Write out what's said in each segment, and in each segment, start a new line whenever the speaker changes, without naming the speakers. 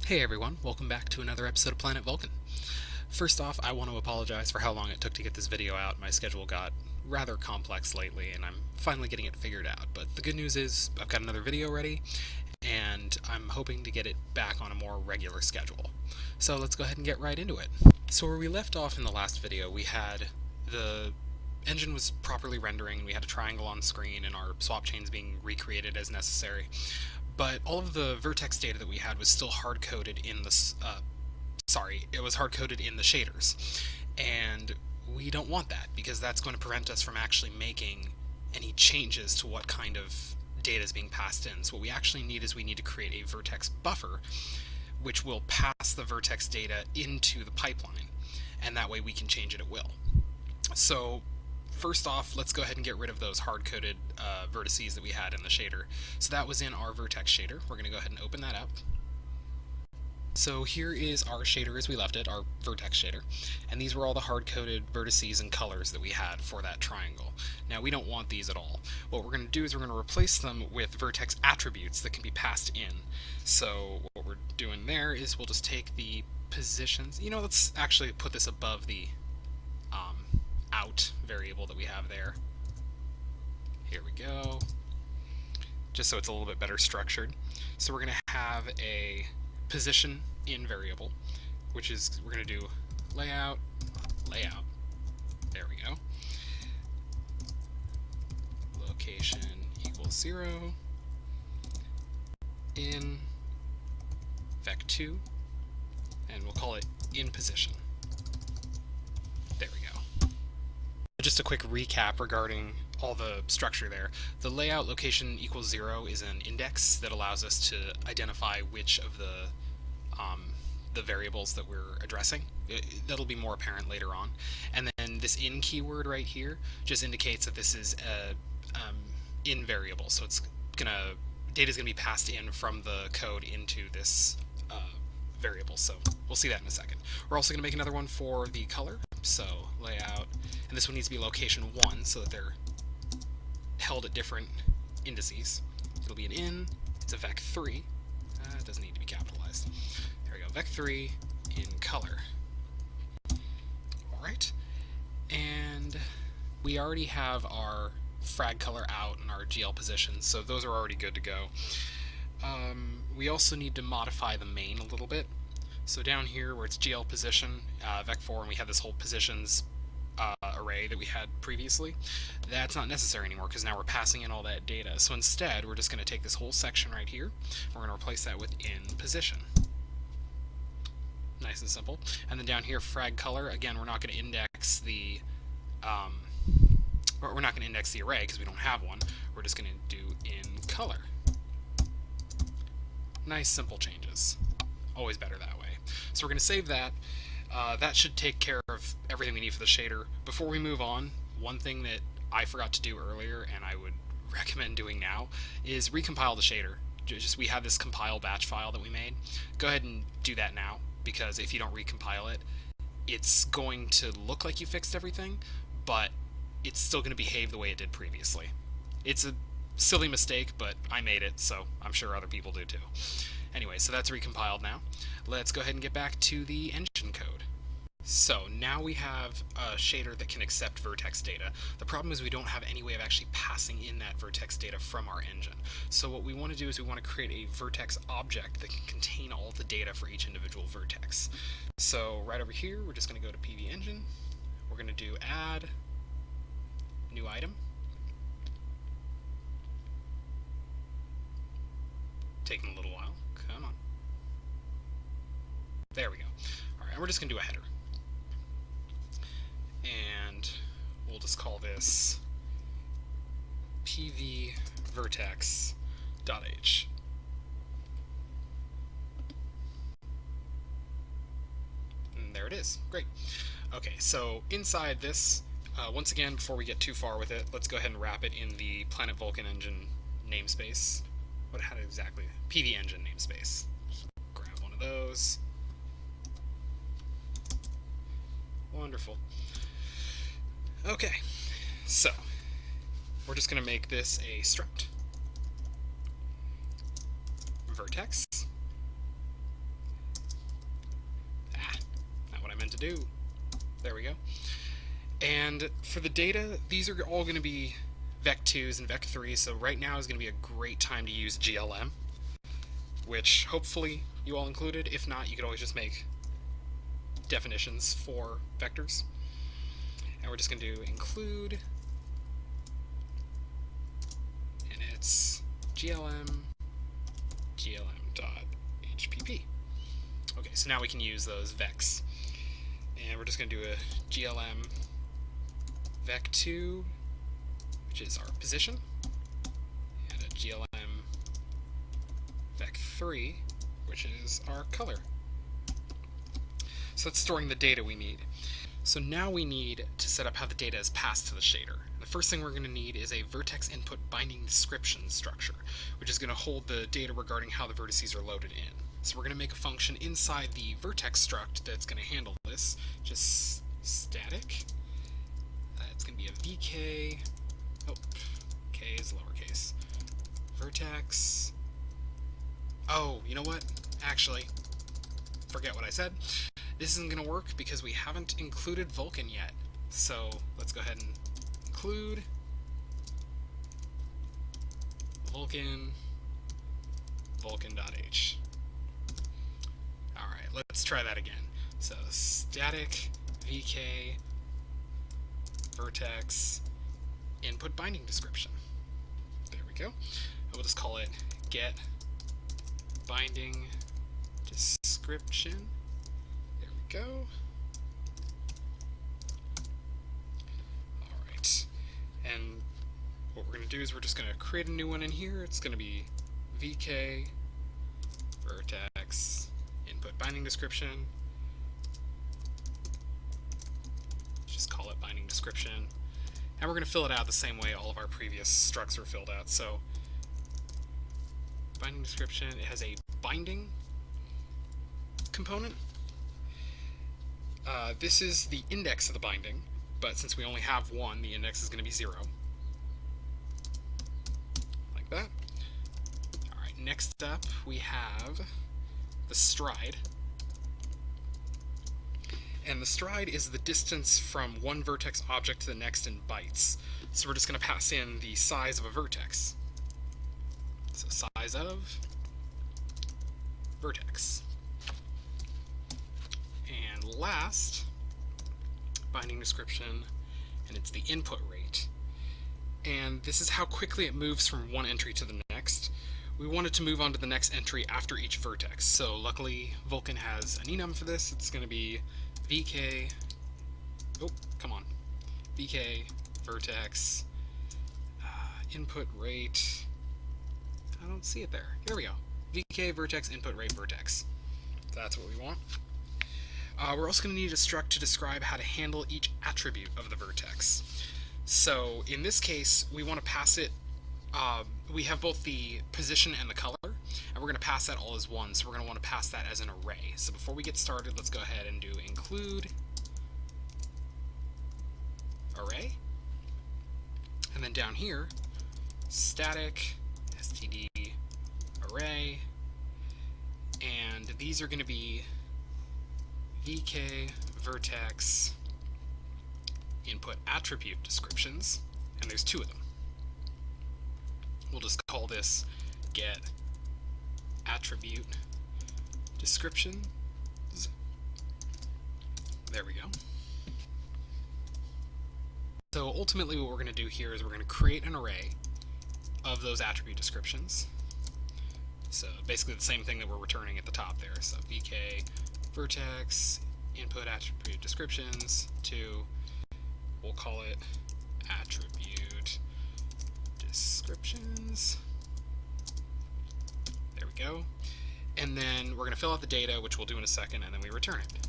Hey everyone, welcome back to another episode of Planet Vulkan. First off, I want to apologize for how long it took to get this video out. My schedule got rather complex lately, and I'm finally getting it figured out. But the good news is I've got another video ready, and I'm hoping to get it back on a more regular schedule. So let's go ahead and get right into it. So where we left off in the last video, we had the engine was properly rendering, we had a triangle on screen, and our swap chains being recreated as necessary. But all of the vertex data that we had was still hard-coded in the it was hard-coded in the shaders, and we don't want that because that's going to prevent us from actually making any changes to what kind of data is being passed in. So what we actually need is we need to create a vertex buffer, which will pass the vertex data into the pipeline, and that way we can change it at will. So first off, let's go ahead and get rid of those hard-coded vertices that we had in the shader. So that was in our vertex shader. We're going to go ahead and open that up. So here is our shader as we left it, our vertex shader, and these were all the hard-coded vertices and colors that we had for that triangle. Now we don't want these at all. What we're going to do is we're going to replace them with vertex attributes that can be passed in. So what we're doing there is we'll just take the positions, let's actually put this above the out variable that we have there. Here we go. Just so it's a little bit better structured. So we're going to have a position in variable, which is we're going to do layout. There we go. Location equals 0. In vec2, and we'll call it in position. There we go. Just a quick recap regarding all the structure there. The layout location equals 0 is an index that allows us to identify which of the variables that we're addressing. That'll be more apparent later on. And then this in keyword right here just indicates that this is a in variable. So it's data's gonna be passed in from the code into this variable. So we'll see that in a second. We're also gonna make another one for the color. So layout, and this one needs to be location 1 so that they're held at different indices. It'll be an in, it's a vec3, it doesn't need to be capitalized. There we go, vec3 in color. Alright, and we already have our frag color out and our GL positions, so those are already good to go. We also need to modify the main a little bit. So down here where it's GL position, vec4, and we have this whole positions array that we had previously, that's not necessary anymore because now we're passing in all that data. So instead, we're just going to take this whole section right here, we're going to replace that with in position. Nice and simple. And then down here, frag color, again, we're not going to index the array because we don't have one. We're just going to do in color. Nice simple changes. Always better that way. So we're going to save that. That should take care of everything we need for the shader. Before we move on, one thing that I forgot to do earlier and I would recommend doing now is recompile the shader. We have this compile batch file that we made. Go ahead and do that now, because if you don't recompile it, it's going to look like you fixed everything, but it's still going to behave the way it did previously. It's a silly mistake, but I made it, so I'm sure other people do too. Anyway, so that's recompiled now. Let's go ahead and get back to the engine code. So now we have a shader that can accept vertex data. The problem is we don't have any way of actually passing in that vertex data from our engine. So what we want to do is we want to create a vertex object that can contain all the data for each individual vertex. So right over here, we're just going to go to PV engine. We're going to do add new item. Taking a little while. Come on. There we go. Alright, and we're just going to do a header. And we'll just call this pv vertex.h. And there it is. Great. Okay, so inside this, once again, before we get too far with it, let's go ahead and wrap it in the Planet Vulkan engine namespace. What had it exactly? PV engine namespace. Just grab one of those. Wonderful. Okay, so we're just going to make this a struct. Vertex do. There we go. And for the data, these are all going to be Vec2s and Vec3, so right now is going to be a great time to use GLM, which hopefully you all included. If not, you could always just make definitions for vectors. And we're just going to do include, and it's glm glm.hpp. Okay, so now we can use those vecs. And we're just going to do a glm vec2, which is our position, and a glm vec3, which is our color. So that's storing the data we need. So now we need to set up how the data is passed to the shader. The first thing we're going to need is a vertex input binding description structure, which is going to hold the data regarding how the vertices are loaded in. So we're going to make a function inside the vertex struct that's going to handle this, just static. It's going to be a vk, oh, k is lowercase, vertex. Oh, you know what? Actually, forget what I said. This isn't going to work because we haven't included Vulkan yet. So let's go ahead and include Vulkan, Vulkan.h. Alright, let's try that again. So static vk vertex input binding description. There we go. We'll just call it get binding description. There we go. Alright. And what we're going to do is we're just going to create a new one in here. It's going to be vk vertex input binding description. Just call it binding description. And we're going to fill it out the same way all of our previous structs were filled out. So binding description, it has a binding component. This is the index of the binding, but since we only have one, the index is going to be 0. Like that. Alright, next up we have the stride. And the stride is the distance from one vertex object to the next in bytes. So we're just going to pass in the size of a vertex. So size of vertex. And last, binding description, and it's the input rate. And this is how quickly it moves from one entry to the next. We want it to move on to the next entry after each vertex. So luckily Vulkan has an enum for this. It's going to be vk, oh, come on, vk vertex input rate. I don't see it there. There we go. vk vertex input rate vertex. That's what we want. We're also going to need a struct to describe how to handle each attribute of the vertex. So in this case, we want to pass it, we have both the position and the color, and we're going to pass that all as one, so we're going to want to pass that as an array. So before we get started, let's go ahead and do include array, and then down here, static std array, and these are going to be vk vertex input attribute descriptions, and there's 2 of them. We'll just call this get attribute descriptions. There we go. So ultimately what we're going to do here is we're going to create an array of those attribute descriptions. So basically the same thing that we're returning at the top there. So vk vertex input attribute descriptions to, we'll call it attribute descriptions. There we go. And then we're going to fill out the data, which we'll do in a second, and then we return it.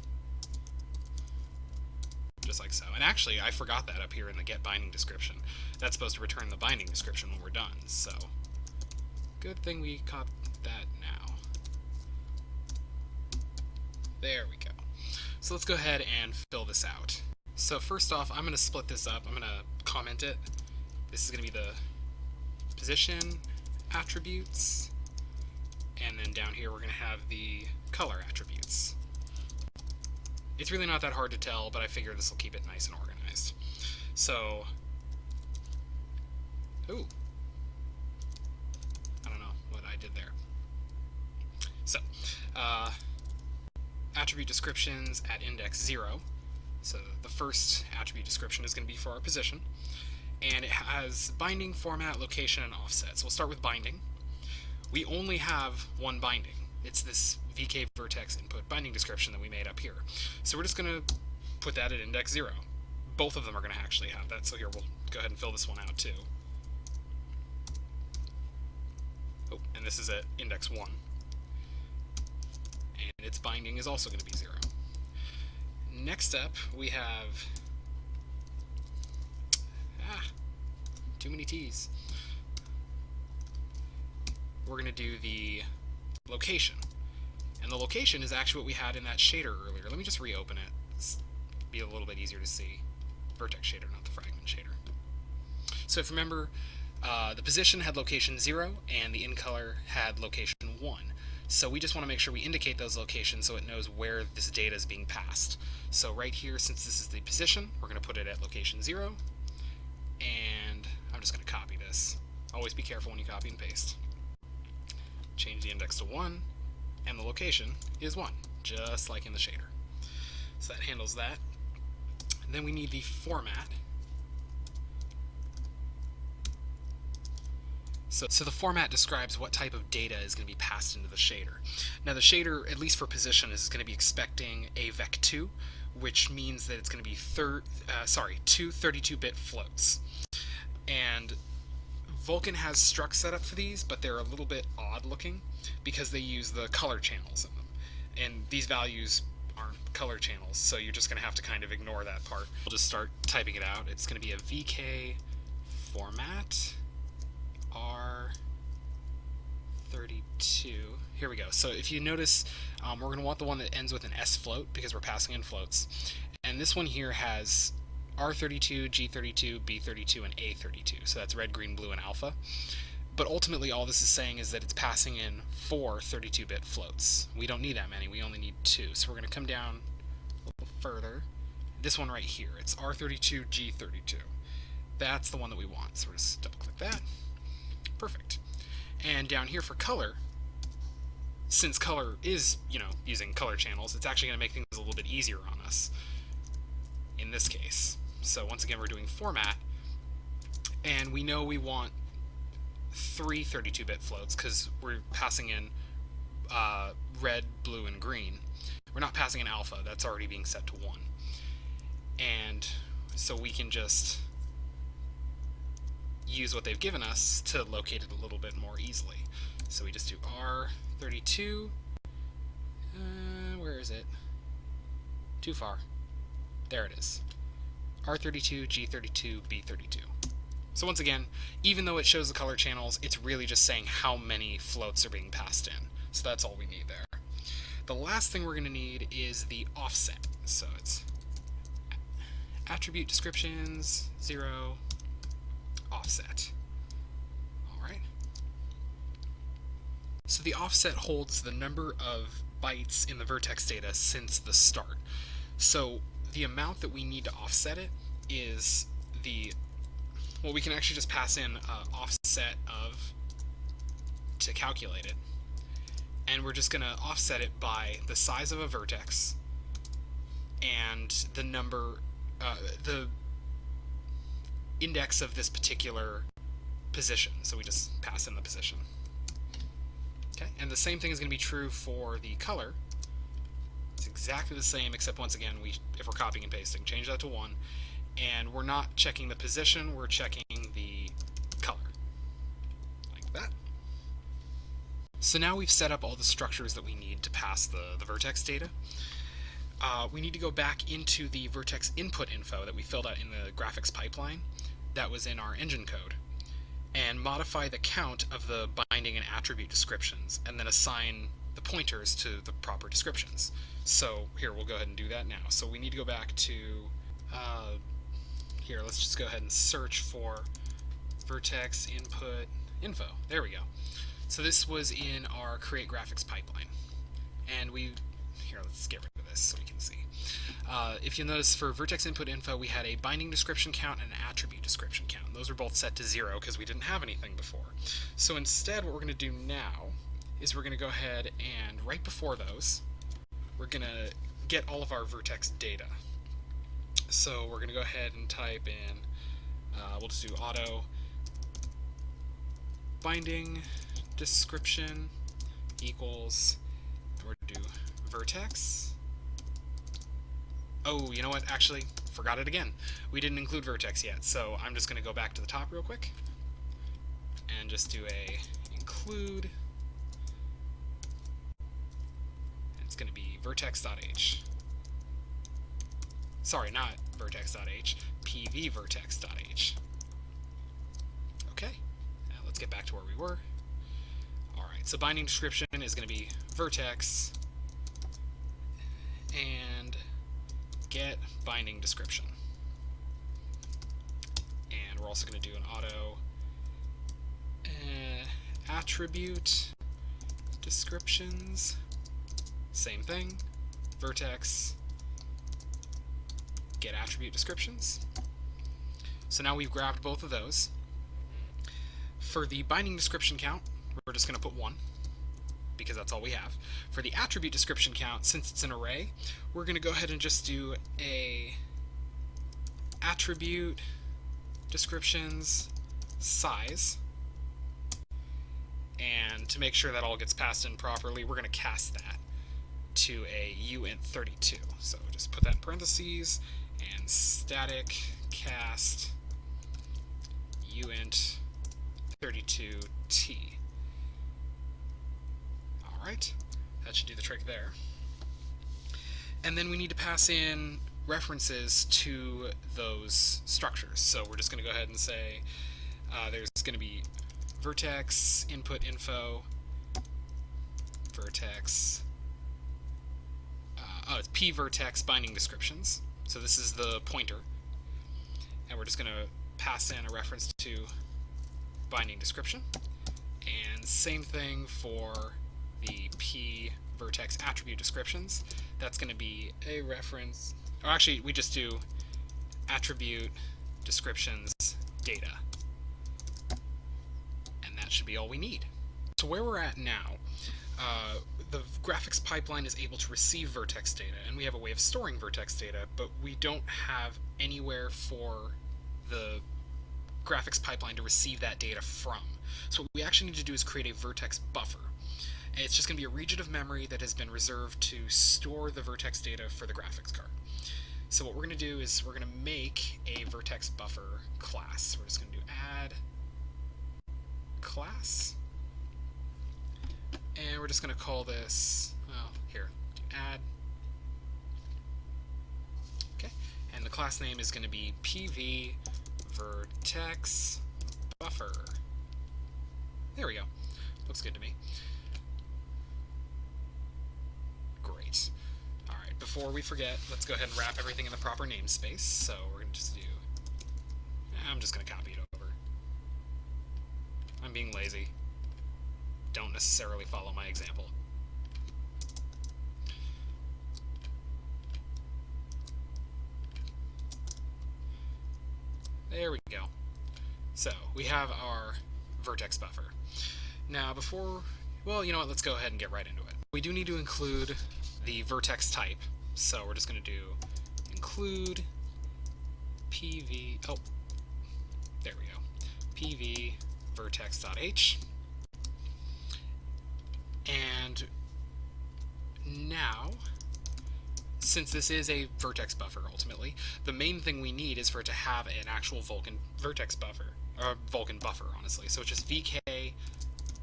Just like so. And actually, I forgot that up here in the get binding description. That's supposed to return the binding description when we're done, so good thing we caught that now. There we go. So let's go ahead and fill this out. So first off, I'm going to split this up. I'm going to comment it. This is going to be the position attributes, and then down here we're going to have the color attributes. It's really not that hard to tell, but I figure this will keep it nice and organized. So, ooh, I don't know what I did there. So, attribute descriptions at index 0. So the first attribute description is going to be for our position, and it has binding, format, location, and offset. So we'll start with binding. We only have one binding. It's this VK vertex input binding description that we made up here. So we're just going to put that at index 0. Both of them are going to actually have that, so here we'll go ahead and fill this one out too. Oh, and this is at index 1. And its binding is also going to be 0. Next up, we have... too many T's. We're going to do the location. And the location is actually what we had in that shader earlier. Let me just reopen it. It's be a little bit easier to see. Vertex shader, not the fragment shader. So if you remember, the position had location 0, and the in-color had location 1. So we just want to make sure we indicate those locations so it knows where this data is being passed. So right here, since this is the position, we're going to put it at location 0. And I'm just going to copy this. Always be careful when you copy and paste. Change the index to 1, and the location is 1, just like in the shader. So that handles that. And then we need the format. So the format describes what type of data is going to be passed into the shader. Now the shader, at least for position, is going to be expecting a vec2, which means that it's going to be two 32-bit floats. And Vulkan has structs set up for these, but they're a little bit odd looking because they use the color channels in them. And these values aren't color channels, so you're just going to have to kind of ignore that part. We'll just start typing it out. It's going to be a VK format R32. Here we go. So if you notice, we're going to want the one that ends with an S float because we're passing in floats. And this one here has R32, G32, B32, and A32. So that's red, green, blue, and alpha. But ultimately all this is saying is that it's passing in 4 32-bit floats. We don't need that many, we only need 2. So we're going to come down a little further. This one right here, it's R32, G32. That's the one that we want. So we're just double click that. Perfect. And down here for color, since color is, using color channels, it's actually going to make things a little bit easier on us in this case. So once again, we're doing format, and we know we want 3 32-bit floats because we're passing in red, blue, and green. We're not passing in alpha. That's already being set to 1. And so we can just use what they've given us to locate it a little bit more easily. So we just do R32. Where is it? Too far. There it is. R32, G32, B32. So once again, even though it shows the color channels, it's really just saying how many floats are being passed in. So that's all we need there. The last thing we're going to need is the offset. So it's attribute descriptions, 0, offset. Alright. So the offset holds the number of bytes in the vertex data since the start. So the amount that we need to offset it is we can actually just pass in offset of to calculate it. And we're just going to offset it by the size of a vertex and the number, the index of this particular position. So we just pass in the position. Okay, and the same thing is going to be true for the color. It's exactly the same, except once again, if we're copying and pasting, change that to 1. And we're not checking the position, we're checking the color. Like that. So now we've set up all the structures that we need to pass the vertex data. We need to go back into the vertex input info that we filled out in the graphics pipeline that was in our engine code, and modify the count of the binding and attribute descriptions, and then assign the pointers to the proper descriptions. So here, we'll go ahead and do that now. So we need to go back to, here, let's just go ahead and search for vertex input info. There we go. So this was in our create graphics pipeline. And here, let's get rid of this so we can see. If you notice, for vertex input info, we had a binding description count and an attribute description count. Those were both set to 0 because we didn't have anything before. So instead, what we're going to do now is we're going to go ahead and right before those, we're going to get all of our vertex data. So we're going to go ahead and type in, we'll just do auto binding description equals, and we're going to do vertex. Oh, you know what? Actually, forgot it again. We didn't include vertex yet, so I'm just going to go back to the top real quick and just do a include. And it's going to be vertex.h. Sorry, not vertex.h, pvvertex.h. Okay, now let's get back to where we were. Alright, so binding description is going to be vertex and get binding description. And we're also going to do an auto attribute descriptions. Same thing, vertex get attribute descriptions. So now we've grabbed both of those. For the binding description count, we're just going to put 1 because that's all we have. For the attribute description count, since it's an array, we're going to go ahead and just do a attribute descriptions size. And to make sure that all gets passed in properly, we're going to cast that to a uint32. So just put that in parentheses and static cast uint32t. Alright, that should do the trick there. And then we need to pass in references to those structures. So we're just going to go ahead and say there's going to be vertex input info, vertex, it's pvertex binding descriptions. So this is the pointer. And we're just going to pass in a reference to binding description. And same thing for the pvertex attribute descriptions. That's going to be a reference, or actually we just do attribute descriptions data. And that should be all we need. So where we're at now, the graphics pipeline is able to receive vertex data, and we have a way of storing vertex data, but we don't have anywhere for the graphics pipeline to receive that data from. So what we actually need to do is create a vertex buffer. And it's just going to be a region of memory that has been reserved to store the vertex data for the graphics card. So what we're going to do is we're going to make a vertex buffer class. We're just going to do add class. And we're just going to call this, well, here, do add. Okay, and the class name is going to be pv vertex buffer. There we go. Looks good to me. Great. All right, before we forget, let's go ahead and wrap everything in the proper namespace. So we're going to just do, I'm just going to copy it over. I'm being lazy. Don't necessarily follow my example. There we go. So we have our vertex buffer. Now before, well, you know what, let's go ahead and get right into it. We do need to include the vertex type, so we're just going to do include pv, oh, there we go, pv vertex.h. And now, since this is a vertex buffer ultimately, the main thing we need is for it to have an actual Vulkan vertex buffer, or Vulkan buffer, honestly. So it's just vk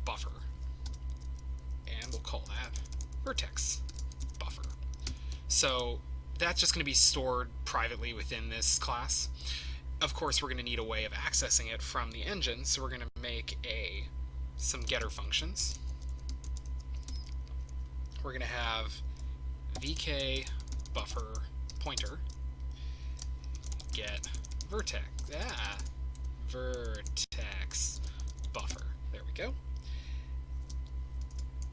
buffer, and we'll call that vertex buffer. So that's just going to be stored privately within this class. Of course, we're going to need a way of accessing it from the engine, so we're going to make some getter functions. We're going to have vk buffer pointer get vertex buffer. There we go.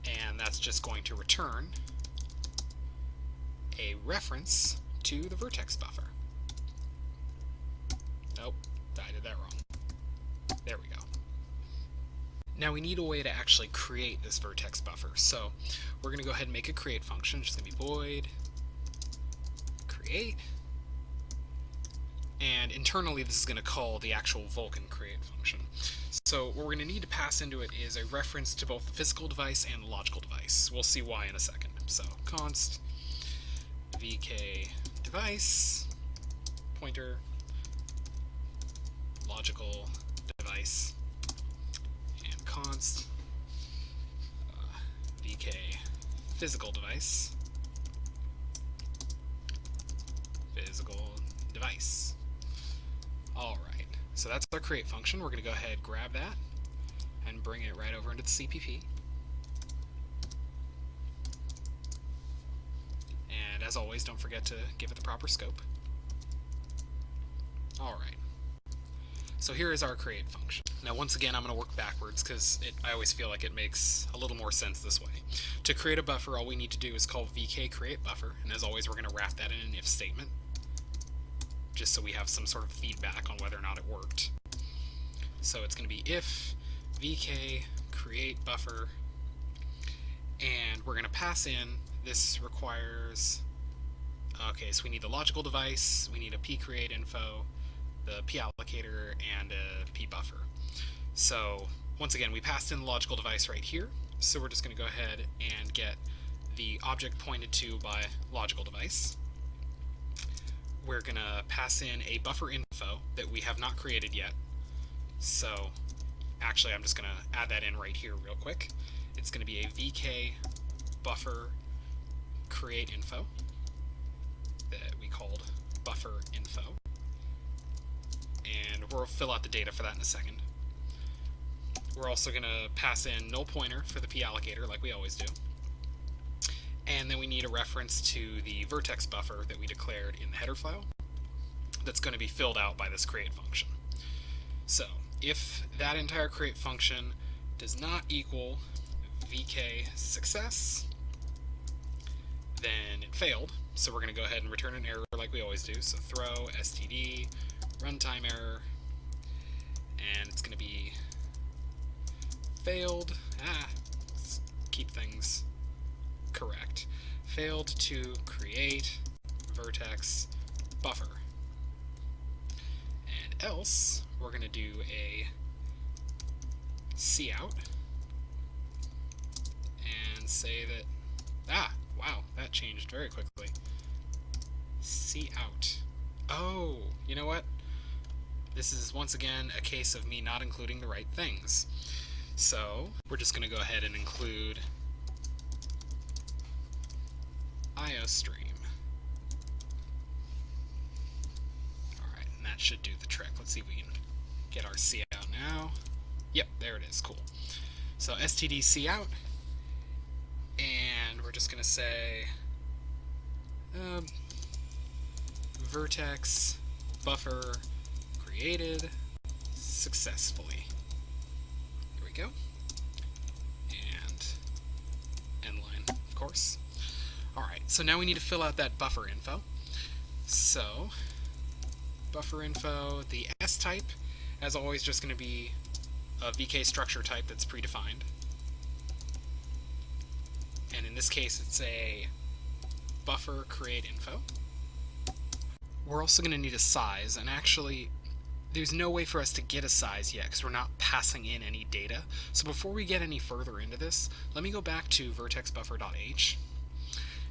And that's just going to return a reference to the vertex buffer. Nope, I did that wrong. There we go. Now we need a way to actually create this vertex buffer. So we're going to go ahead and make a create function. It's going to be void create. And internally this is going to call the actual Vulkan create function. So what we're going to need to pass into it is a reference to both the physical device and the logical device. We'll see why in a second. So const vk device pointer logical device and const vk physical device Alright, so that's our create function. We're going to go ahead, grab that, and bring it right over into the CPP. And as always, don't forget to give it the proper scope. Alright, so here is our create function. Now once again, I'm going to work backwards because I always feel like it makes a little more sense this way. To create a buffer, all we need to do is call vk create buffer, and as always, we're going to wrap that in an if statement, just so we have some sort of feedback on whether or not it worked. So it's going to be if vk create buffer, and we're going to pass in, this requires, okay, so we need the logical device, we need a pcreate info, the pallocator, and a pbuffer. So once again, we passed in the logical device right here, so we're just going to go ahead and get the object pointed to by logical device. We're going to pass in a buffer info that we have not created yet. So actually, I'm just going to add that in right here real quick. It's going to be a vk buffer create info that we called buffer info. And we'll fill out the data for that in a second. We're also going to pass in null pointer for the pallocator like we always do. And then we need a reference to the vertex buffer that we declared in the header file that's going to be filled out by this create function. So if that entire create function does not equal vk success, then it failed. So we're going to go ahead and return an error like we always do. So throw std runtime error, and it's going to be failed. Let's keep things correct. Failed to create vertex buffer. And else, we're going to do a cout and say that, wow, that changed very quickly. Cout. Oh, you know what? This is once again a case of me not including the right things. So we're just going to go ahead and include IOStream. Alright, and that should do the trick. Let's see if we can get our cout now. Yep, there it is. Cool. So std cout, and we're just going to say vertex buffer created successfully. There we go. And end line, of course. Alright, so now we need to fill out that buffer info. So, buffer info, the S type, as always, just going to be a VK structure type that's predefined. And in this case, it's a buffer create info. We're also going to need a size, and actually, there's no way for us to get a size yet because we're not passing in any data. So before we get any further into this, let me go back to vertexbuffer.h.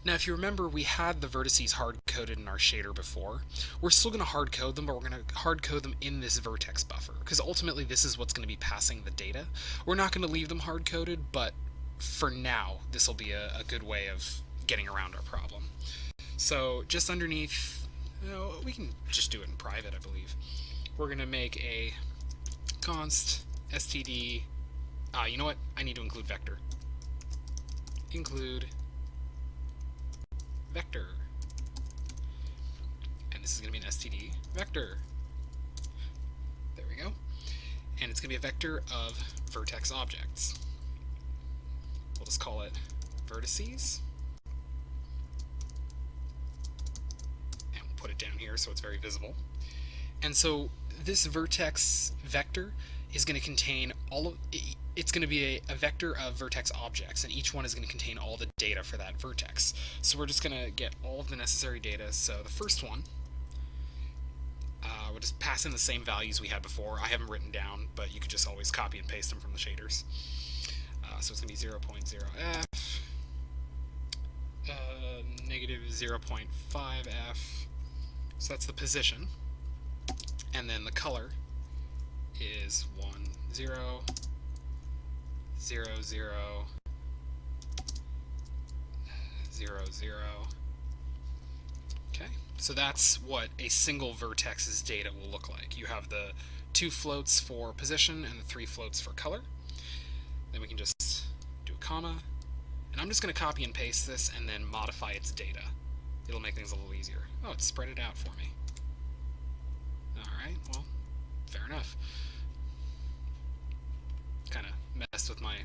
Now, if you remember, we had the vertices hard-coded in our shader before. We're still going to hard-code them, but we're going to hard-code them in this vertex buffer, because ultimately this is what's going to be passing the data. We're not going to leave them hard-coded, but for now, this will be a good way of getting around our problem. So just underneath, we can just do it in private, I believe. We're going to make a const std, you know what? I need to include vector. Include vector. And this is going to be an std vector. There we go. And it's going to be a vector of vertex objects. We'll just call it vertices. put it down here so it's very visible. And so this vertex vector is going to contain it's going to be a vector of vertex objects, and each one is going to contain all the data for that vertex. So we're just going to get all of the necessary data. So the first one, we'll just pass in the same values we had before. I have them written down, but you could just always copy and paste them from the shaders. So it's going to be 0.0f, negative 0.5f, so that's the position. And then the color is 1, 0, 0, 0, 0, 0. Okay, so that's what a single vertex's data will look like. You have the 2 floats for position and the 3 floats for color. Then we can just do a comma, and I'm just going to copy and paste this and then modify its data. It'll make things a little easier. Oh, it's spread it out for me. Alright, well, fair enough. Kind of messed with my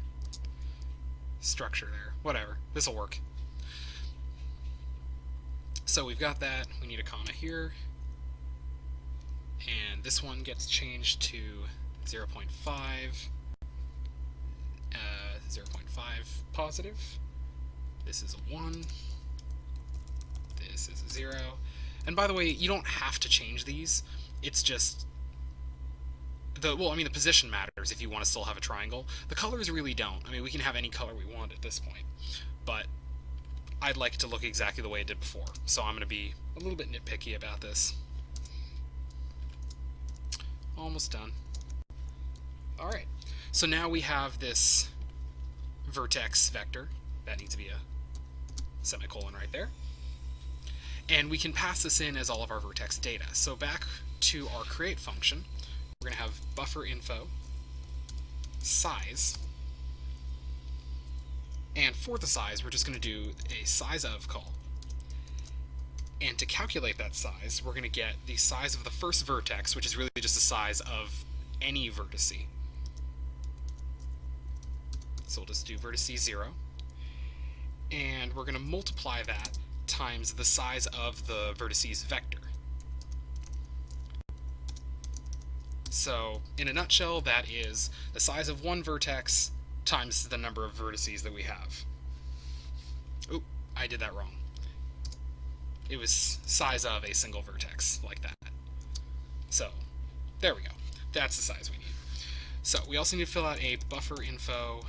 structure there. Whatever, this'll work. So we've got that, we need a comma here, and this one gets changed to 0.5, 0.5 positive, this is a 1, this is a 0, and by the way, you don't have to change these, it's just, the position matters if you want to still have a triangle. The colors really don't. I mean, we can have any color we want at this point, but I'd like it to look exactly the way it did before, so I'm going to be a little bit nitpicky about this. Almost done. Alright, so now we have this vertex vector. That needs to be a semicolon right there. And we can pass this in as all of our vertex data. So back to our create function, we're going to have buffer info size. And for the size, we're just going to do a size of call. And to calculate that size, we're going to get the size of the first vertex, which is really just the size of any vertice. So we'll just do vertice 0. And we're going to multiply that times the size of the vertices vector. So, in a nutshell, that is the size of one vertex times the number of vertices that we have. Oop, I did that wrong. It was size of a single vertex, like that. So, there we go. That's the size we need. So, we also need to fill out a buffer info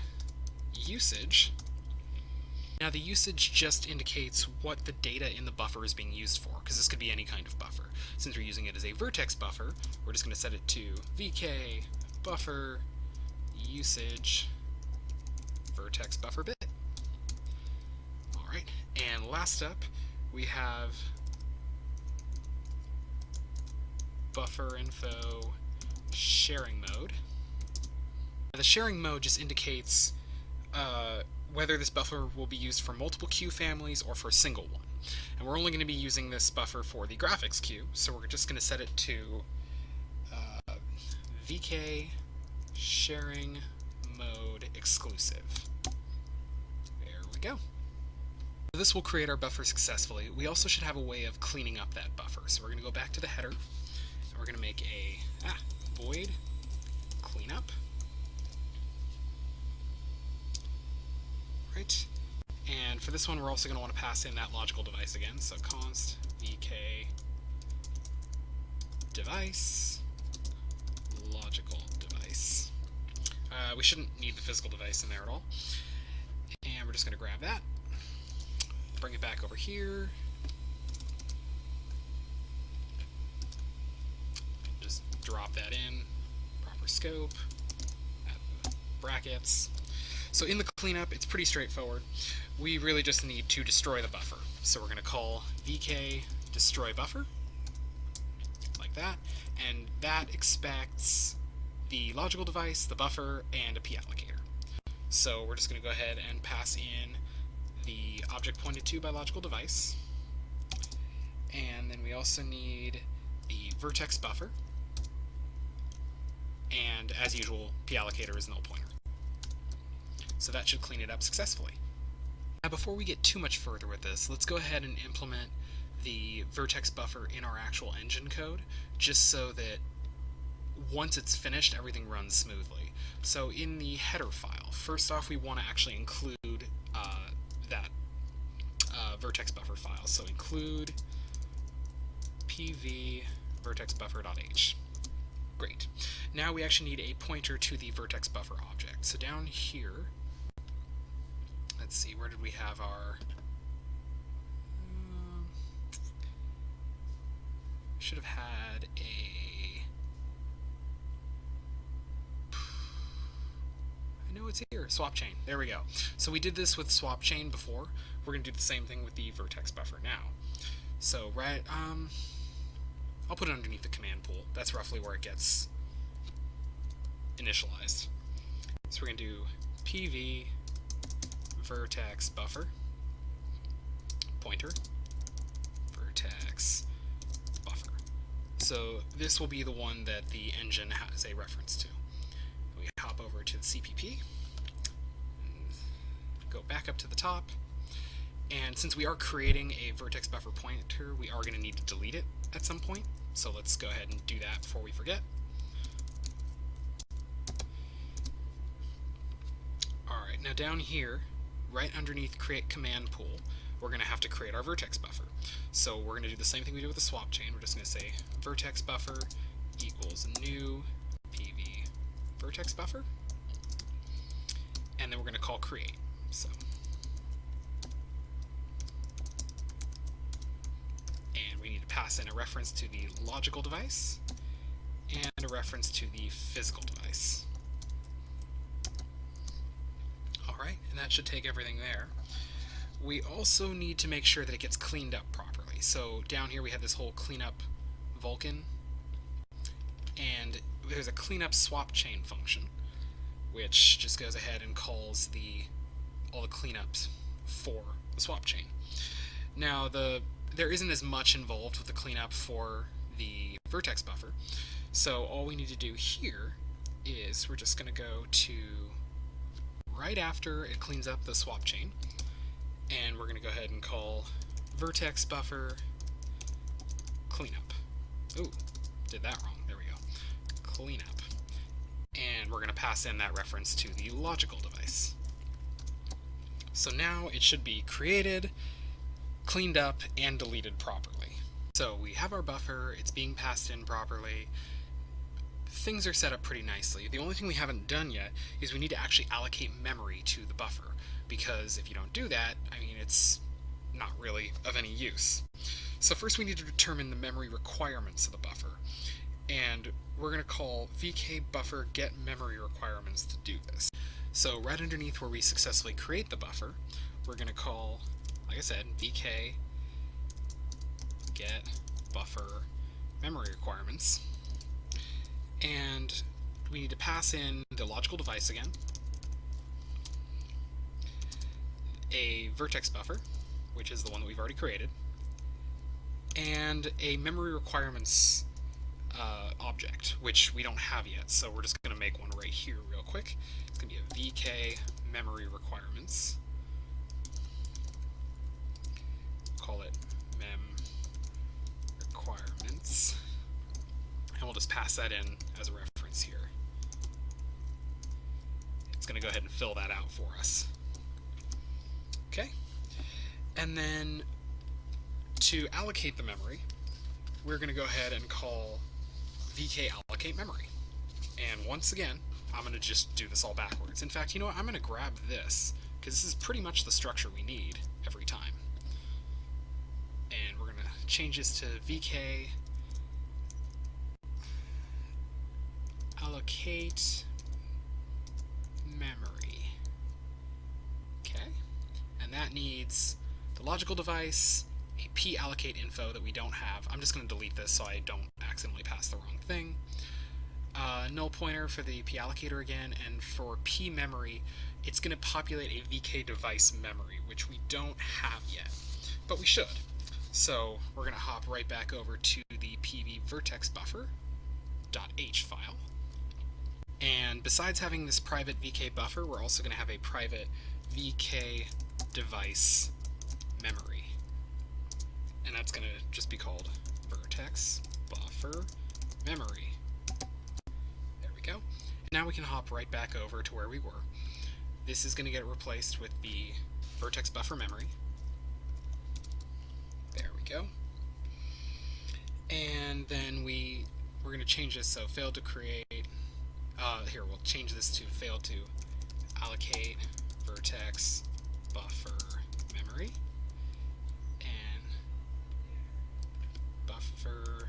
usage. Now, the usage just indicates what the data in the buffer is being used for, because this could be any kind of buffer. Since we're using it as a vertex buffer, we're just going to set it to vk buffer usage vertex buffer bit. Alright, and last up, we have buffer info sharing mode. The sharing mode just indicates whether this buffer will be used for multiple queue families or for a single one. And we're only going to be using this buffer for the graphics queue, so we're just going to set it to vk sharing mode exclusive. There we go. This will create our buffer successfully. We also should have a way of cleaning up that buffer. So we're going to go back to the header, and we're going to make a void cleanup. Right. And for this one, we're also going to want to pass in that logical device again. So const vk device logical device. We shouldn't need the physical device in there at all. And we're just going to grab that, bring it back over here, just drop that in, proper scope, add the brackets. So in the cleanup, it's pretty straightforward. We really just need to destroy the buffer. So we're going to call vk destroy buffer, like that, and that expects the logical device, the buffer, and a p allocator. So we're just going to go ahead and pass in the object pointed to by logical device, and then we also need the vertex buffer, and as usual, p allocator is null pointer. So that should clean it up successfully. Now before we get too much further with this, let's go ahead and implement the vertex buffer in our actual engine code, just so that once it's finished, everything runs smoothly. So in the header file, first off, we want to actually include that vertex buffer file. So include pv vertex buffer.h. Great. Now we actually need a pointer to the vertex buffer object. So down here, let's see, where did we have our... should have had a... I know it's here. Swap chain. There we go. So we did this with swap chain before. We're going to do the same thing with the vertex buffer now. So I'll put it underneath the command pool. That's roughly where it gets initialized. So we're going to do pv vertex buffer pointer vertex buffer. So this will be the one that the engine has a reference to. We hop over to the CPP, and go back up to the top, and since we are creating a vertex buffer pointer, we are going to need to delete it at some point. So let's go ahead and do that before we forget. Alright, now down here, right underneath create command pool, we're going to have to create our vertex buffer. So we're going to do the same thing we did with the swap chain. We're just going to say vertex buffer equals new pv vertex buffer, and then we're going to call create. So, and we need to pass in a reference to the logical device and a reference to the physical device. Alright, and that should take everything there. We also need to make sure that it gets cleaned up properly. So down here we have this whole cleanup Vulkan, and there's a cleanup swap chain function, which just goes ahead and calls all the cleanups for the swap chain. Now there isn't as much involved with the cleanup for the vertex buffer, so all we need to do here is we're just going to go to right after it cleans up the swap chain, and we're going to go ahead and call vertex buffer cleanup. Ooh, did that wrong. There we go. Cleanup. And we're going to pass in that reference to the logical device. So now it should be created, cleaned up, and deleted properly. So we have our buffer, it's being passed in properly. Things are set up pretty nicely. The only thing we haven't done yet is we need to actually allocate memory to the buffer, because if you don't do that, I mean, it's not really of any use. So first we need to determine the memory requirements of the buffer, and we're going to call vk buffer get memory requirements to do this. So right underneath where we successfully create the buffer, we're going to call, like I said, vk get buffer memory requirements, and we need to pass in the logical device again, a vertex buffer, which is the one that we've already created, and a memory requirements object, which we don't have yet, so we're just going to make one right here real quick. It's going to be a vk memory requirements. Call it mem requirements, and we'll just pass that in as a reference here. It's going to go ahead and fill that out for us. Okay, and then to allocate the memory, we're going to go ahead and call vk allocate memory. And once again, I'm going to just do this all backwards. In fact, you know what? I'm going to grab this, because this is pretty much the structure we need every time. And we're going to change this to vk allocate memory. Okay, and that needs the logical device, a p allocate info that we don't have. I'm just going to delete this so I don't accidentally pass the wrong thing. Null pointer for the p allocator again, and for p memory, it's going to populate a vk device memory, which we don't have yet, but we should. So we're going to hop right back over to the pv vertex buffer.h file. And besides having this private vk buffer, we're also going to have a private vk device memory. And that's going to just be called Vertex Buffer Memory. There we go. And now we can hop right back over to where we were. This is going to get replaced with the Vertex Buffer Memory. There we go. And then we're going to change this, so failed to create, here, we'll change this to failed to allocate Vertex Buffer Memory, and Buffer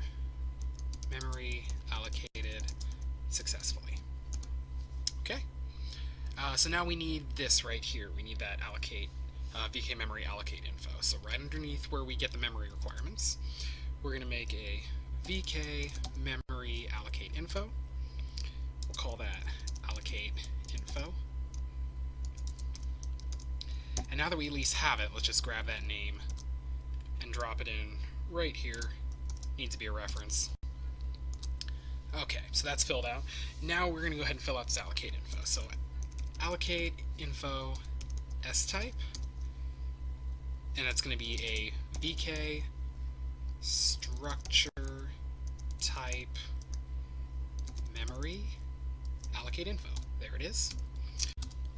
Memory allocated successfully. Okay, so now we need this right here. We need that allocate, VK memory allocate info. So right underneath where we get the memory requirements, we're going to make a VK memory allocate info. We'll call that allocate info. And now that we at least have it, let's just grab that name and drop it in right here. Needs to be a reference. Okay, so that's filled out. Now we're going to go ahead and fill out this allocate info. So allocate info S type, and that's going to be a VK structure type memory allocate info. There it is.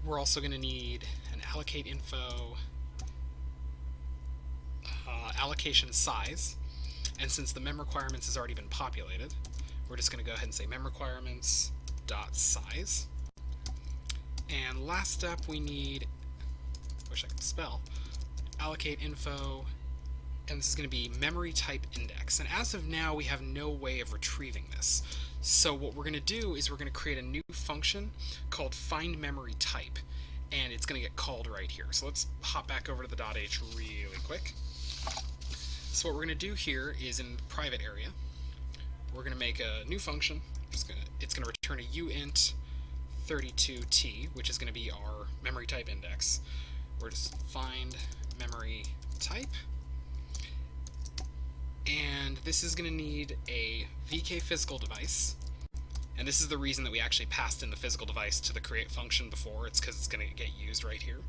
We're also going to need an allocate info allocation size, and since the mem requirements has already been populated, we're just going to go ahead and say mem requirements dot size. And last up, we need, wish I could spell, allocate info, and this is going to be memory type index. And as of now, we have no way of retrieving this. So what we're going to do is we're going to create a new function called find memory type, and it's going to get called right here. So let's hop back over to the .h really quick. So what we're going to do here is in the private area, we're going to make a new function. It's going to return a uint 32t, which is going to be our memory type index. We're just find memory type, and this is going to need a VK physical device, and this is the reason that we actually passed in the physical device to the create function before. It's because it's going to get used right here.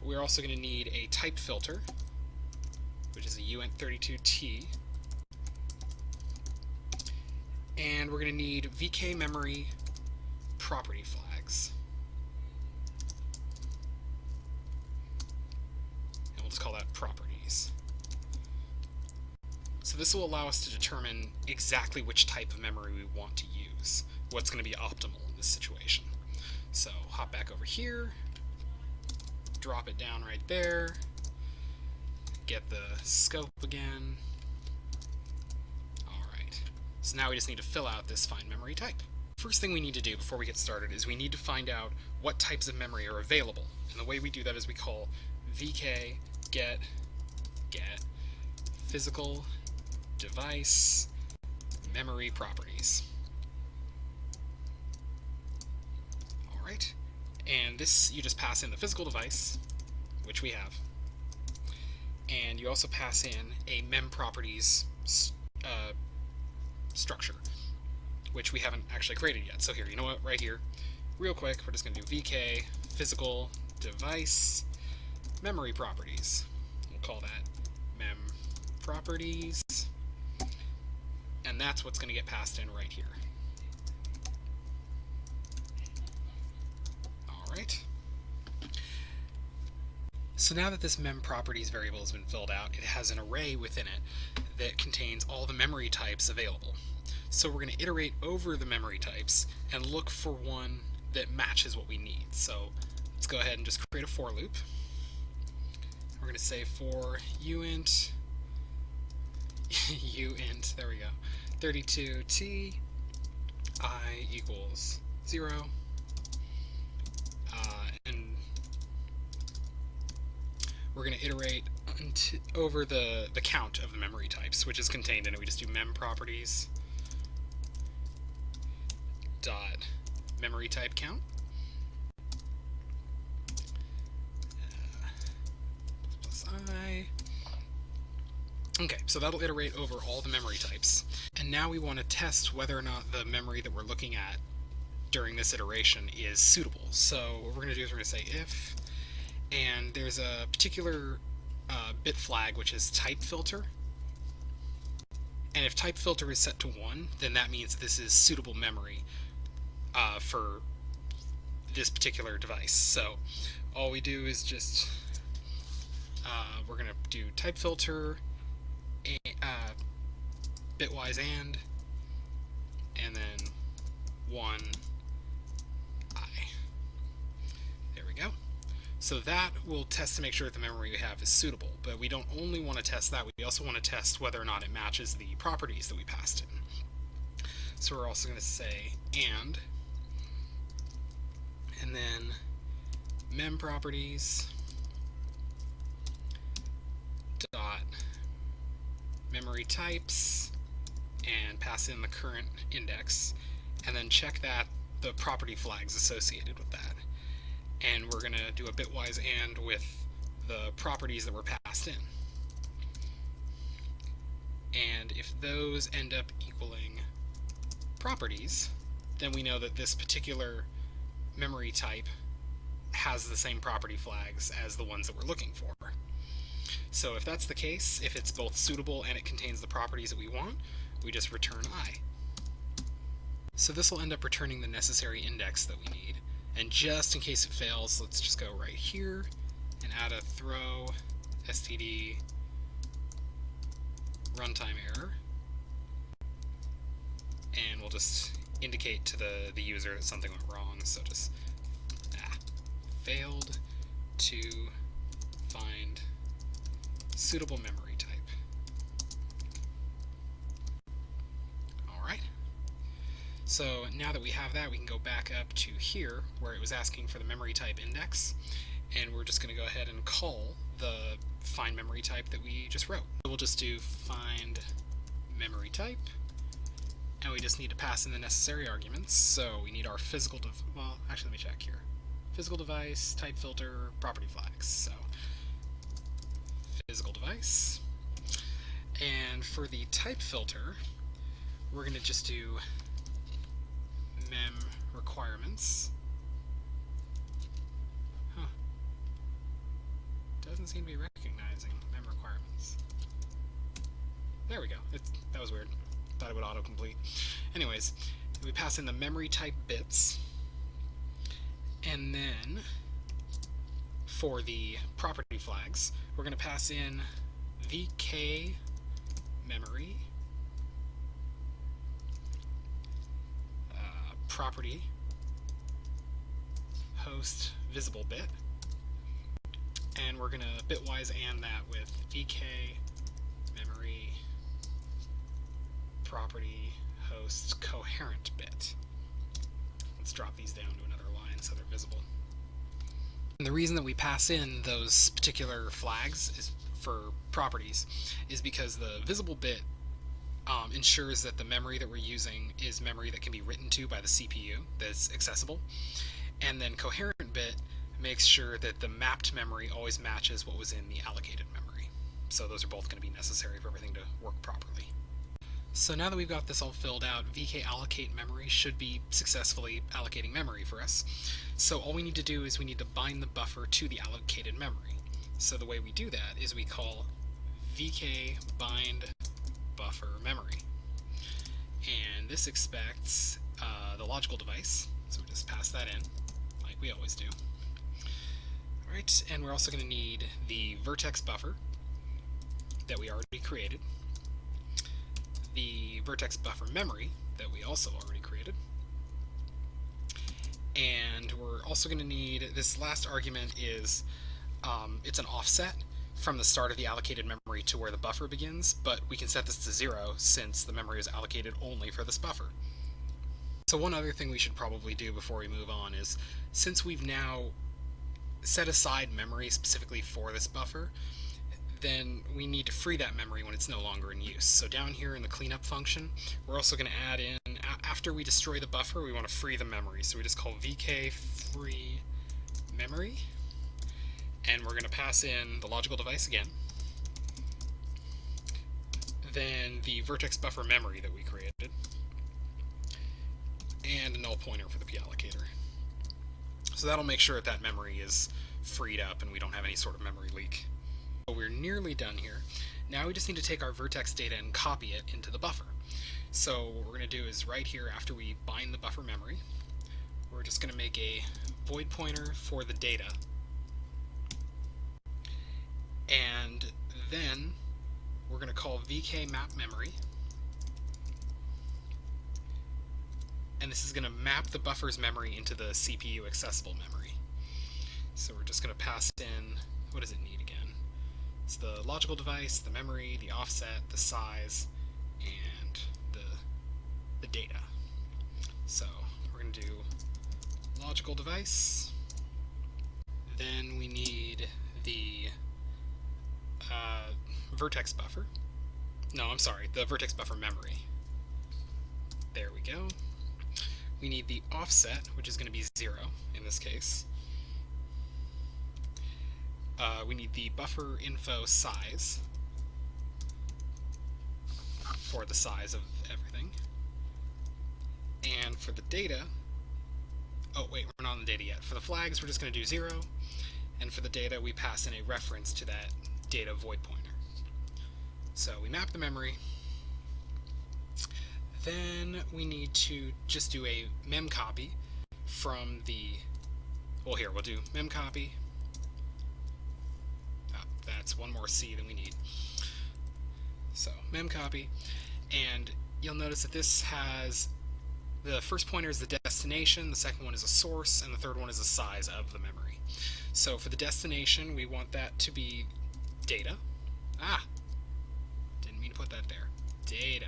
We're also going to need a typed filter, which is a uint32t, and we're going to need VK memory property flags. And we'll just call that properties. So this will allow us to determine exactly which type of memory we want to use, what's going to be optimal in this situation. So hop back over here, drop it down right there, get the scope again. Alright, so now we just need to fill out this find memory type. First thing we need to do before we get started is we need to find out what types of memory are available. And the way we do that is we call VK get physical device memory properties. Alright, and this you just pass in the physical device, which we have, and you also pass in a mem properties structure, which we haven't actually created yet. So here, you know what, right here, real quick, we're just going to do VK physical device memory properties. We'll call that mem properties, and that's what's going to get passed in right here. Alright. So now that this mem properties variable has been filled out, it has an array within it that contains all the memory types available. So we're going to iterate over the memory types and look for one that matches what we need. So let's go ahead and just create a for loop. We're going to say for uint, there we go, 32t I equals 0, and we're going to iterate over the count of the memory types, which is contained in it. We just do mem properties dot memory type count. Plus I. Okay, so that'll iterate over all the memory types. And now we want to test whether or not the memory that we're looking at during this iteration is suitable. So what we're going to do is we're going to say if, and there's a particular bit flag, which is type filter. And if type filter is set to 1, then that means this is suitable memory for this particular device. So all we do is just, we're going to do type filter, bitwise and then 1 I. There we go. So that will test to make sure that the memory we have is suitable, but we don't only want to test that, we also want to test whether or not it matches the properties that we passed in. So we're also going to say and then mem properties dot memory types and pass in the current index, and then check that the property flags associated with that. And we're going to do a bitwise and with the properties that were passed in. And if those end up equaling properties, then we know that this particular memory type has the same property flags as the ones that we're looking for. So if that's the case, if it's both suitable and it contains the properties that we want, we just return I. So this will end up returning the necessary index that we need. And just in case it fails, let's just go right here and add a throw std runtime error. And we'll just indicate to the user that something went wrong. So just failed to find suitable memory type. Alright. So now that we have that, we can go back up to here where it was asking for the memory type index, and we're just going to go ahead and call the find memory type that we just wrote. So we'll just do find memory type, and we just need to pass in the necessary arguments. So we need our physical well, actually, let me check here. Physical device, type filter, property flags. So physical device. And for the type filter, we're going to just do mem requirements. Huh. Doesn't seem to be recognizing mem requirements. There we go. That was weird. Thought it would autocomplete. Anyways, we pass in the memory type bits, and then for the property flags, we're going to pass in vk memory property host visible bit, and we're going to bitwise and that with vk memory property host coherent bit. Let's drop these down to another line so they're visible. And the reason that we pass in those particular flags is for properties is because the visible bit ensures that the memory that we're using is memory that can be written to by the CPU, that's accessible. And then coherent bit makes sure that the mapped memory always matches what was in the allocated memory. So those are both going to be necessary for everything to work properly. So now that we've got this all filled out, vk allocate memory should be successfully allocating memory for us. So all we need to do is we need to bind the buffer to the allocated memory. So the way we do that is we call vk bind buffer memory. And this expects the logical device, so we just pass that in, like we always do. Alright, and we're also going to need the Vertex Buffer that we already created, the Vertex Buffer memory that we also already created, and we're also going to need, this last argument is, it's an offset from the start of the allocated memory to where the buffer begins, but we can set this to 0 since the memory is allocated only for this buffer. So one other thing we should probably do before we move on is, since we've now set aside memory specifically for this buffer, then we need to free that memory when it's no longer in use. So down here in the cleanup function, we're also going to add in, after we destroy the buffer, we want to free the memory. So we just call vk free memory, and we're going to pass in the logical device again, then the Vertex Buffer memory that we created, and a null pointer for the p-allocator. So that'll make sure that that memory is freed up and we don't have any sort of memory leak. we're nearly done here. Now we just need to take our vertex data and copy it into the buffer. So what we're going to do is right here, after we bind the buffer memory, we're just going to make a void pointer for the data. And then we're going to call vk map memory. And this is going to map the buffer's memory into the CPU accessible memory. So we're just going to pass in, what does it need again? It's the logical device, the memory, the offset, the size, and the data. So we're going to do logical device. Then we need the vertex buffer. No, I'm sorry, the vertex buffer memory. There we go. We need the offset, which is going to be 0 in this case. We need the buffer info size for the size of everything. And for the data, oh wait, we're not on the data yet. For the flags, we're just going to do 0. And for the data, we pass in a reference to that data void pointer. So we map the memory. Then we need to just do a memcopy from the, well here, we'll do memcopy. That's one more C than we need. So memcopy, and you'll notice that this has, the first pointer is the destination, the second one is a source, and the third one is the size of the memory. So for the destination, we want that to be data. Didn't mean to put that there. Data.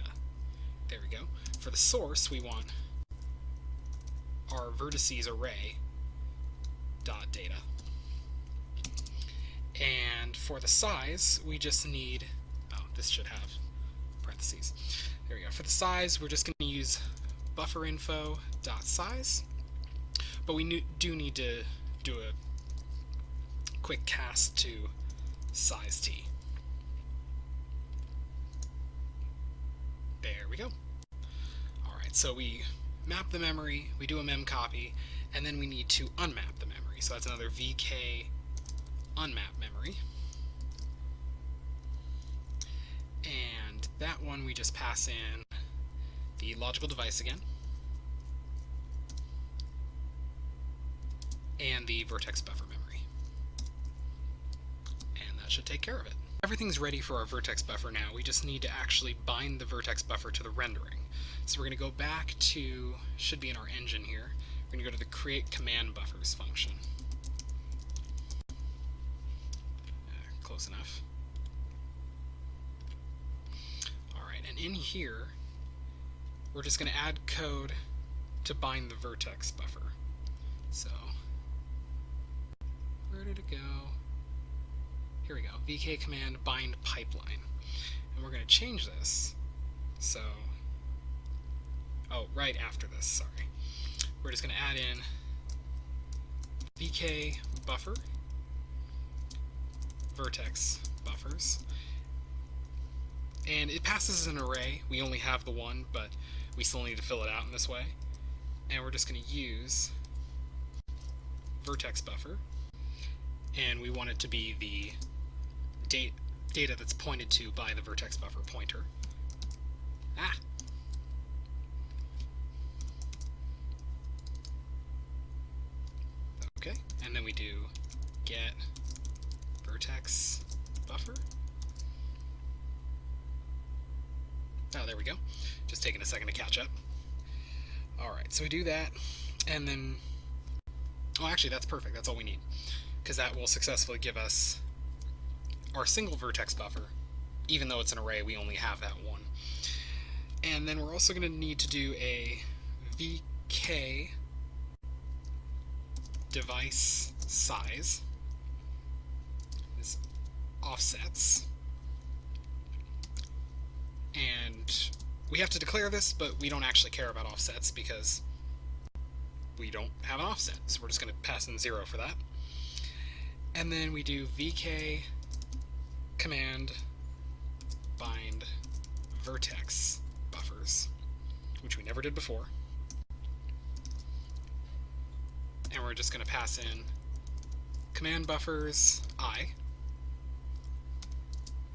There we go. For the source, we want our vertices array dot data. And for the size, we just need, this should have parentheses. There we go. For the size, we're just going to use bufferinfo.size, but we do need to do a quick cast to size t. There we go. Alright, so we map the memory, we do a memcopy, and then we need to unmap the memory. So that's another vk unmap memory. And that one we just pass in the logical device again, and the vertex buffer memory. And that should take care of it. Everything's ready for our vertex buffer now. We just need to actually bind the vertex buffer to the rendering. So we're going to go back to, should be in our engine here, we're going to go to the create command buffers function. Close enough. Alright, and in here, we're just going to add code to bind the vertex buffer. So, where did it go? Here we go, vk command bind pipeline. And we're going to change this, so, right after this, sorry. We're just going to add in vk buffer, vertex buffers, and it passes as an array. We only have the one, but we still need to fill it out in this way. And we're just going to use vertex buffer, and we want it to be the data that's pointed to by the vertex buffer pointer. Okay, and then we do get vertex buffer. There we go. Just taking a second to catch up. Alright, so we do that, and then, actually that's perfect, that's all we need, because that will successfully give us our single vertex buffer. Even though it's an array, we only have that one. And then we're also going to need to do a vk device size, this offsets, and we have to declare this, but we don't actually care about offsets because we don't have an offset, so we're just going to pass in 0 for that. And then we do vk command bind vertex buffers, which we never did before. And we're just going to pass in command buffers I,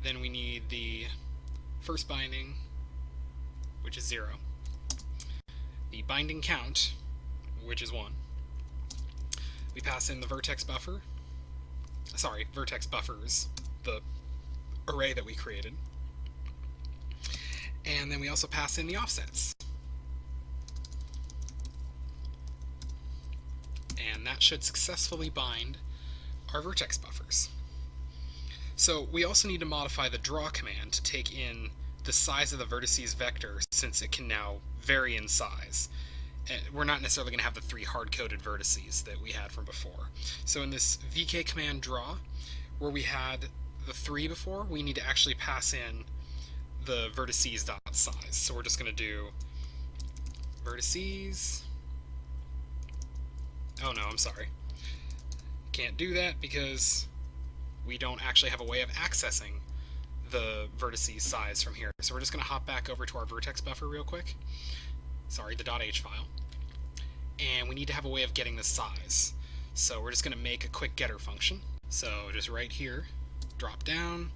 Then we need the first binding, which is 0. The binding count, which is 1. We pass in the vertex buffer. Sorry, vertex buffers, the array that we created. And then we also pass in the offsets. And that should successfully bind our vertex buffers. So we also need to modify the draw command to take in the size of the vertices vector, since it can now vary in size. We're not necessarily going to have the 3 hard-coded vertices that we had from before. So in this vk command draw, where we had the 3 before, we need to actually pass in the vertices dot size. So we're just going to do vertices. Oh no, I'm sorry. Can't do that because we don't actually have a way of accessing the vertices size from here. So we're just going to hop back over to our vertex buffer real quick. Sorry, the .h file. And we need to have a way of getting the size. So we're just going to make a quick getter function. So just right here, drop down,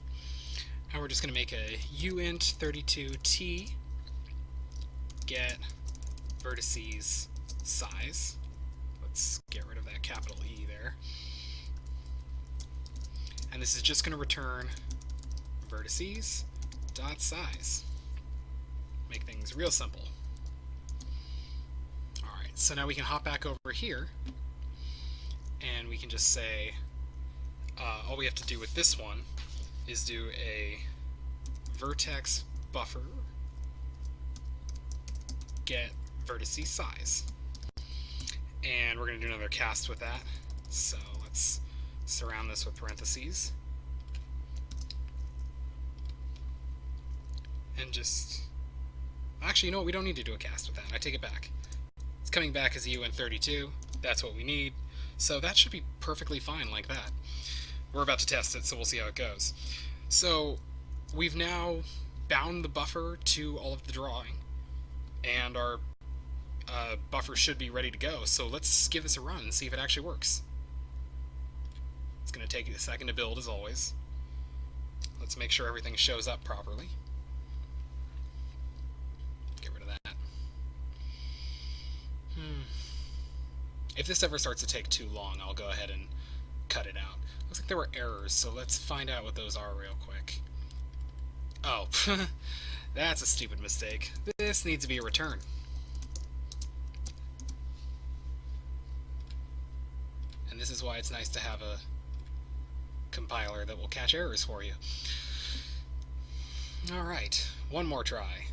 and we're just going to make a uint32t get vertices size. Let's get rid of that capital E there. And this is just going to return vertices dot size. Make things real simple. Alright, so now we can hop back over here, and we can just say, all we have to do with this one is do a vertex buffer get vertices size. And we're going to do another cast with that. So let's surround this with parentheses. And just... Actually, you know what? We don't need to do a cast with that. I take it back. It's coming back as uint32. That's what we need. So that should be perfectly fine like that. We're about to test it, so we'll see how it goes. So we've now bound the buffer to all of the drawing, and our buffer should be ready to go. So let's give this a run and see if it actually works. It's going to take a second to build, as always. Let's make sure everything shows up properly. Get rid of that. If this ever starts to take too long, I'll go ahead and cut it out. Looks like there were errors, so let's find out what those are real quick. Oh, that's a stupid mistake. This needs to be a return. And this is why it's nice to have a compiler that will catch errors for you. Alright, one more try.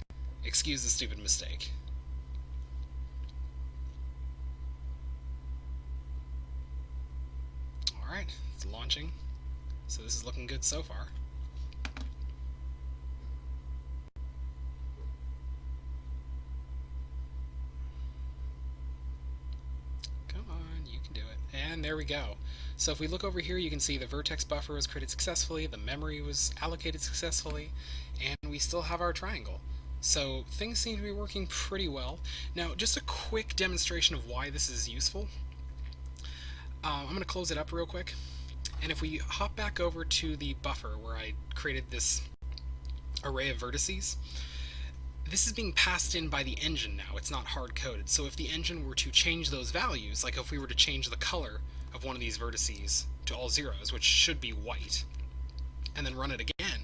Excuse the stupid mistake. Alright, it's launching. So this is looking good so far. Come on, you can do it. And there we go. So if we look over here, you can see the vertex buffer was created successfully, the memory was allocated successfully, and we still have our triangle. So things seem to be working pretty well. Now, just a quick demonstration of why this is useful. I'm going to close it up real quick. And if we hop back over to the buffer where I created this array of vertices, this is being passed in by the engine now. It's not hard-coded. So if the engine were to change those values, like if we were to change the color of one of these vertices to all zeros, which should be white, and then run it again,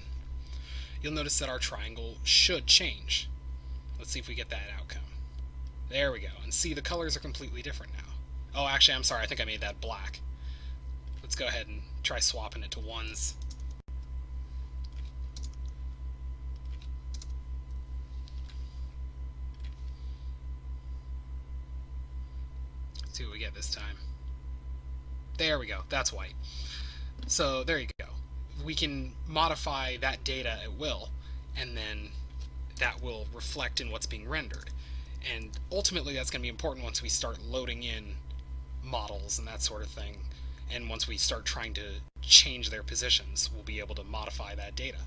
you'll notice that our triangle should change. Let's see if we get that outcome. There we go. And see, the colors are completely different now. Oh, actually, I'm sorry. I think I made that black. Let's go ahead and try swapping it to ones. Let's see what we get this time. There we go. That's white. So there you go. We can modify that data at will, and then that will reflect in what's being rendered. And ultimately, that's going to be important once we start loading in models and that sort of thing. And once we start trying to change their positions, we'll be able to modify that data.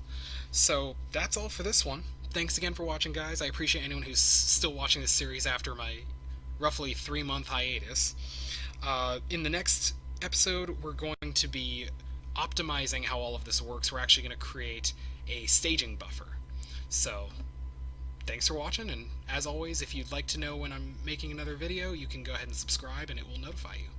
So that's all for this one. Thanks again for watching, guys. I appreciate anyone who's still watching this series after my roughly 3-month hiatus. In the next episode, we're going to be optimizing how all of this works. We're actually going to create a staging buffer. So thanks for watching, and as always, if you'd like to know when I'm making another video, you can go ahead and subscribe and it will notify you.